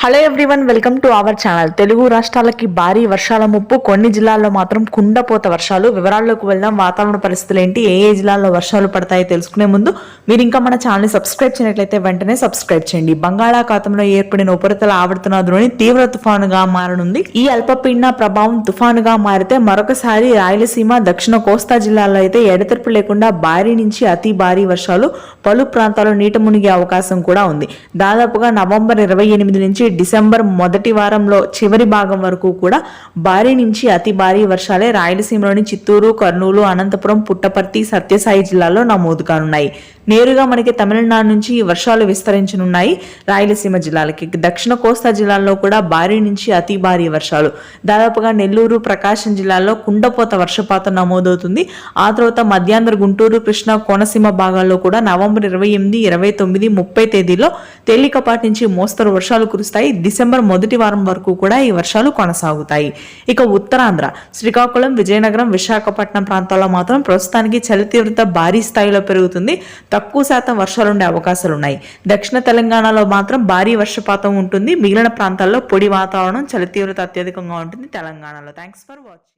Hello everyone, welcome to our channel. Telugu రాష్ట్రాలకి భారీ వర్షాల ముప్పు, కొన్ని జిల్లాల్లో మాత్రం కుండపోత వర్షాలు. వివరాల్లోకి వెళ్దాం. వాతావరణ పరిస్థితులు ఏంటి, ఏ జిల్లాల్లో వర్షాలు పడతాయో తెలుసుకునే ముందు మీరు ఇంకా మన ఛానల్ని సబ్స్క్రైబ్ చేయనట్లయితే వెంటనే సబ్స్క్రైబ్ చేయండి. బంగాళాఖాతంలో ఏర్పడిన ఉపరితల ఆవర్తన ద్రోణి తీవ్ర తుఫానుగా మారనుంది. ఈ అల్పపీడన ప్రభావం తుఫానుగా మారితే మరొకసారి రాయలసీమ, దక్షిణ కోస్తా జిల్లాల్లో అయితే ఎడతెరిపి లేకుండా భారీ నుంచి అతి భారీ వర్షాలు, పలు ప్రాంతాల్లో నీట మునిగే అవకాశం కూడా ఉంది. దాదాపుగా నవంబర్ 28 నుంచి డిసెంబర్ మొదటి వారంలో చివరి భాగం వరకు కూడా భారీ నుంచి అతి భారీ వర్షాలే రాయలసీమలోని చిత్తూరు, కర్నూలు, అనంతపురం, పుట్టపర్తి, సత్యసాయి జిల్లాల్లో నమోదు కానున్నాయి. నేరుగా మనకి తమిళనాడు నుంచి ఈ వర్షాలు విస్తరించనున్నాయి. రాయలసీమ జిల్లాలకి, దక్షిణ కోస్తా జిల్లాల్లో కూడా భారీ నుంచి అతి భారీ వర్షాలు. దాదాపుగా నెల్లూరు, ప్రకాశం జిల్లాల్లో కుండపోత వర్షపాతం నమోదవుతుంది. ఆ తర్వాత మధ్యాంధ్ర, గుంటూరు, కృష్ణా, కోనసీమ భాగాల్లో కూడా నవంబర్ 28, 29, 30 తేదీలో తేలికపాటి నుంచి మోస్తరు వర్షాలు కురుస్తాయి. డిసెంబర్ మొదటి వారం వరకు కూడా ఈ వర్షాలు కొనసాగుతాయి. ఇక ఉత్తరాంధ్ర, శ్రీకాకుళం, విజయనగరం, విశాఖపట్నం ప్రాంతాల్లో మాత్రం ప్రస్తుతానికి చలి తీవ్రత భారీ స్థాయిలో పెరుగుతుంది. తక్కువ శాతం వర్షాలుండే అవకాశాలున్నాయి. దక్షిణ తెలంగాణలో మాత్రం భారీ వర్షపాతం ఉంటుంది. మిగిలిన ప్రాంతాల్లో పొడి వాతావరణం, చలి తీవ్రత అత్యధికంగా ఉంటుంది. తెలంగాణలో. Thanks for watching.